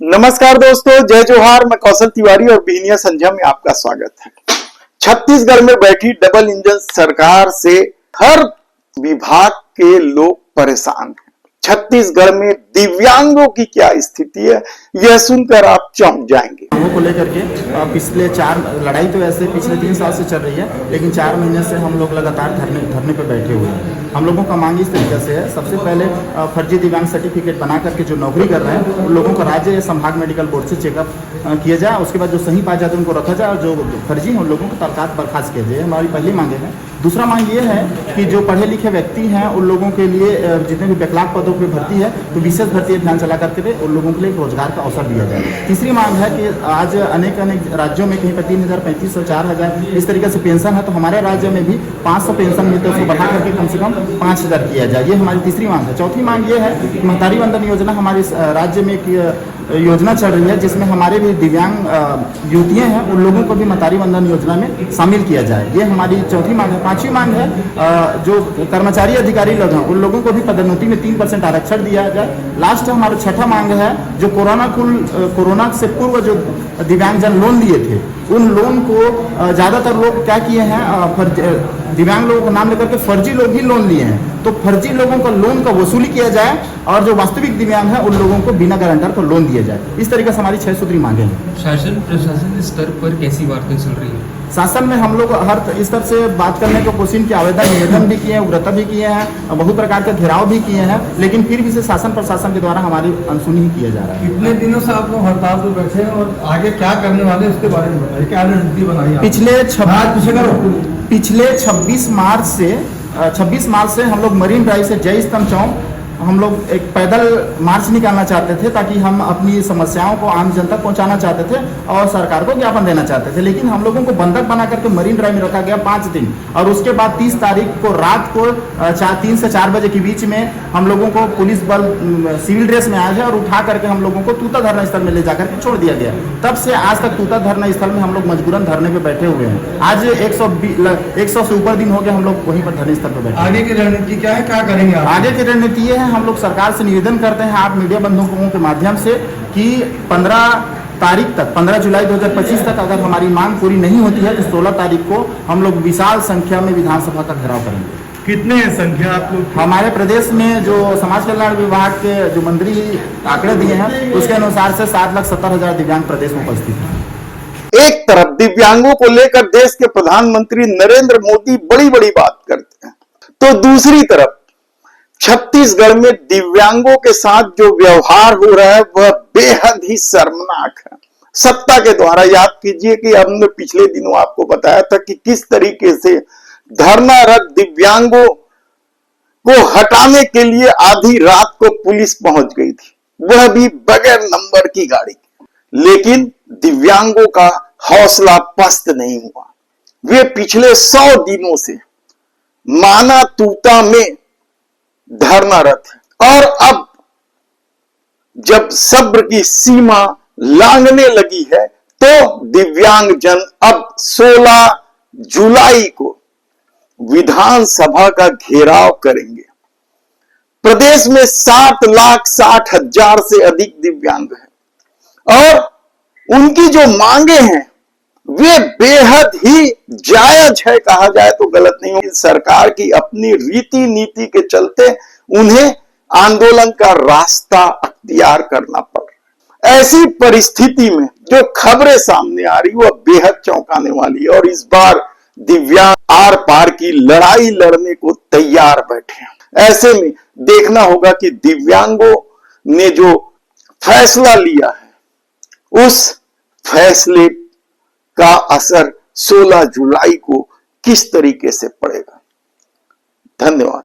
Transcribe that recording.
नमस्कार दोस्तों, जय जोहार। मैं कौशल तिवारी और बिहनिया संध्या में आपका स्वागत है। छत्तीसगढ़ में बैठी डबल इंजन सरकार से हर विभाग के लोग परेशान हैं। छत्तीसगढ़ में दिव्यांगों की क्या स्थिति है, यह सुनकर आप चौंक जाएंगे। लोगों को लेकर के पिछले लड़ाई तो ऐसे पिछले 3 साल से चल रही है, लेकिन 4 महीने से हम लोग लगातार धरने पर बैठे हुए हैं। हम लोगों का मांग इस तरीके से है, सबसे पहले फर्जी दिव्यांग सर्टिफिकेट बना करके जो नौकरी कर रहे हैं उन लोगों को राज्य या संभाग मेडिकल बोर्ड से चेकअप किया जाए। उसके बाद जो सही पाए जाते हैं उनको रखा जाए और जो फर्जी हैं उन लोगों को तत्काल बर्खास्त किया जाए। हमारी पहली मांगे है। दूसरा मांग ये है कि जो पढ़े लिखे व्यक्ति हैं उन लोगों के लिए जितने भी बैकलॉग पदों पर भर्ती है तो विशेष भर्ती अभियान चला करके उन लोगों के लिए रोजगार का अवसर दिया जाए। तीसरी मांग है कि आज अनेक राज्यों में कहीं पर 3,000, 3,500, 4,000 इस तरीके से पेंशन है, तो हमारे राज्य में भी 500 पेंशन मिलते हैं, उसको बढ़ा करके कम से कम 5,000 किया जाए। ये हमारी तीसरी मांग है। चौथी मांग ये है कि महतारी वंदन योजना हमारे राज्य में एक योजना चल रही है जिसमें हमारे भी दिव्यांग युवतियाँ हैं उन लोगों को भी महतारी वंदन योजना में शामिल किया जाए। ये हमारी चौथी मांग है। पांचवी मांग है जो कर्मचारी अधिकारी लोग हैं उन लोगों को भी पदोन्नति में 3% आरक्षण दिया जाए। लास्ट हमारा छठा मांग है जो कोरोना से पूर्व जो दिव्यांगजन लोन लिए थे उन लोन को ज्यादातर लोग क्या किए हैं, दिव्यांग लोगों का नाम लेकर के फर्जी लोग ही लोन लिए हैं, तो फर्जी लोगों का लोन का वसूली किया जाए और जो वास्तविक दिव्यांग है उन लोगों को बिना गारंटर को लोन दिया जाए। इस तरीके से हमारी 6 सूत्री मांगे हैं। शासन प्रशासन स्तर पर कैसी बातें चल रही है? शासन में हम लोग हर स्तर से बात करने को कोशिश की आवेदन निवेदन भी किए हैं, उग्रता भी किए हैं, बहुत प्रकार के घेराव भी किए हैं, लेकिन फिर भी से शासन प्रशासन के द्वारा हमारी अनसुनी ही किया जा रहा है। कितने दिनों से आप लोग हड़ताल पर बैठे हैं और आगे क्या करने वाले हैं उसके बारे में बताइए। क्या रणनीति बनाई है? पिछले 26 मार्च से हम लोग मरीन ड्राइव से जय स्तंभ चौक हम लोग एक पैदल मार्च निकालना चाहते थे ताकि हम अपनी समस्याओं को आम जनता तक पहुंचाना चाहते थे और सरकार को ज्ञापन देना चाहते थे, लेकिन हम लोगों को बंधक बना करके मरीन ड्राइव में रखा गया 5 दिन और उसके बाद 30 तारीख को रात को 3 से 4 बजे के बीच में हम लोगों को पुलिस बल सिविल ड्रेस में आया है और उठा करके हम लोगों को तूता धरना स्थल में ले जाकर के छोड़ दिया गया। तब से आज तक तूता धरना स्थल में हम लोग मजबूरन धरने पे बैठे हुए हैं। आज 100 से ऊपर दिन हो गए हम लोग वहीं पर धरने स्थल पर बैठे। आगे की रणनीति क्या है, क्या करेंगे? आगे की रणनीति ये है, हम लोग सरकार से निवेदन करते हैं आप मीडिया बंधुओं के माध्यम से कि 15 जुलाई 2025 तक अगर हमारी मांग पूरी नहीं होती है तो 16 तारीख को हम लोग विशाल संख्या में विधानसभा का घेराव करेंगे। कितने हैं संख्या आप लोग? हमारे प्रदेश में जो समाज कल्याण विभाग के जो मंत्री आंकड़े दिए हैं उसके अनुसार से 7,70,000 दिव्यांग प्रदेश में उपस्थित हैं। एक तरफ दिव्यांगों को लेकर देश के प्रधानमंत्री नरेंद्र मोदी बड़ी बड़ी बात करते हैं, तो दूसरी तरफ छत्तीसगढ़ में दिव्यांगों के साथ जो व्यवहार हो रहा है वह बेहद ही शर्मनाक है। सत्ता के द्वारा, याद कीजिए कि हमने पिछले दिनों आपको बताया था कि किस तरीके से धरनारत दिव्यांगों को हटाने के लिए आधी रात को पुलिस पहुंच गई थी, वह भी बगैर नंबर की गाड़ी। लेकिन दिव्यांगों का हौसला पस्त नहीं हुआ। वे पिछले 100 दिनों से माना तूता में धरनारत है और अब जब सब्र की सीमा लांघने लगी है तो दिव्यांगजन अब 16 जुलाई को विधानसभा का घेराव करेंगे। प्रदेश में 7,60,000 से अधिक दिव्यांग हैं और उनकी जो मांगे हैं वे बेहद ही जायज है, कहा जाए तो गलत नहीं होगी। सरकार की अपनी रीति नीति के चलते उन्हें आंदोलन का रास्ता अख्तियार करना पड़ रहा है। ऐसी परिस्थिति में जो खबरें सामने आ रही वह बेहद चौंकाने वाली है और इस बार दिव्यांग आर पार की लड़ाई लड़ने को तैयार बैठे हैं। ऐसे में देखना होगा कि दिव्यांगों ने जो फैसला लिया है उस फैसले का असर 16 जुलाई को किस तरीके से पड़ेगा। धन्यवाद।